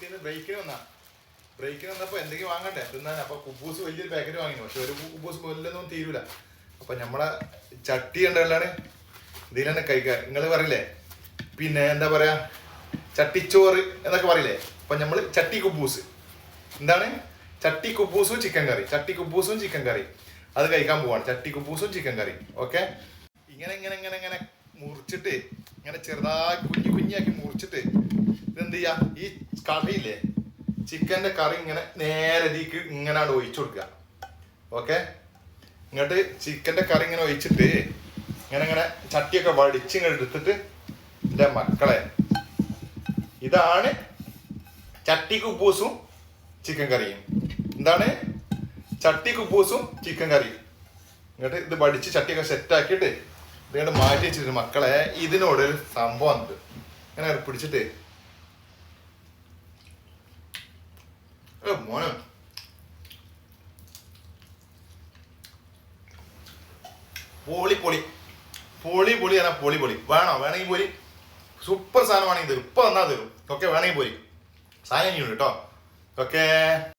വീട്ടിൽ നിന്ന് ബ്രേക്കിന് വന്നപ്പോൾ എന്തെങ്കിലും വാങ്ങണ്ടേ തിന്നാൻ. അപ്പോൾ കുബൂസ് വലിയൊരു പാക്കറ്റ് വാങ്ങിനു. പക്ഷെ ഒരു കുബൂസ് വല്ലൊന്നും തീരൂല. അപ്പം നമ്മളെ ചട്ടി ഉണ്ടല്ലാണ് ഇതിൽ കഴിക്കുക. നിങ്ങൾ പറയില്ലേ പിന്നെ എന്താ പറയാ ചട്ടിച്ചോറ് എന്നൊക്കെ പറയില്ലേ. അപ്പം നമ്മൾ ചട്ടി കുബൂസ് എന്താണ് ചട്ടി കുബൂസും ചിക്കൻ കറി. ചട്ടി കുബൂസും ചിക്കൻ കറി അത് കഴിക്കാൻ പോവാണ്. ചട്ടി കുബൂസും ചിക്കൻ കറി. ഓക്കെ. ഇങ്ങനെ ഇങ്ങനെ ഇങ്ങനെ ഇങ്ങനെ മുറിച്ചിട്ട് ഇങ്ങനെ ചെറുതായി കുഞ്ഞി കുഞ്ഞിയാക്കി മുറിച്ചിട്ട് ഇതെന്ത് ചെയ്യാ ഈ കറിയില്ലേ ചിക്കൻ്റെ കറി ഇങ്ങനെ നേരെ ഇതിക്ക് ഇങ്ങനെ ഒഴിച്ചു കൊടുക്കുക. ഓക്കെ. ഇങ്ങോട്ട് ചിക്കൻ്റെ കറി ഇങ്ങനെ ഒഴിച്ചിട്ട് ഇങ്ങനെ ഇങ്ങനെ ചട്ടിയൊക്കെ വടിച്ച് ഇങ്ങനെ എടുത്തിട്ട് എൻ്റെ മക്കളെ ഇതാണ് ചട്ടി കുബൂസും ചിക്കൻ കറിയും. എന്താണ് ചട്ടി കുബൂസും ചിക്കൻ കറിയും. ഇങ്ങോട്ട് ഇത് വടിച്ച് ചട്ടിയൊക്കെ സെറ്റാക്കിയിട്ട് ഇതിങ്ങോട്ട് മാറ്റി വെച്ചിട്ട് മക്കളെ ഇതിനോടൊരു സംഭവം ഉണ്ട്. ഇങ്ങനെ പിടിച്ചിട്ട് മോനെ പൊളി പൊളി പൊളി പൊളി എന്നാ പൊളി പൊളി. വേണോ വേണമെങ്കിൽ പോരി സൂപ്പർ സാധനം വേണമെങ്കിൽ തരും. ഇപ്പം വന്നാൽ തരും. ഓക്കെ. വേണമെങ്കിൽ പോരി സാധനം ഇനിയുണ്ട് കേട്ടോ. ഓക്കെ.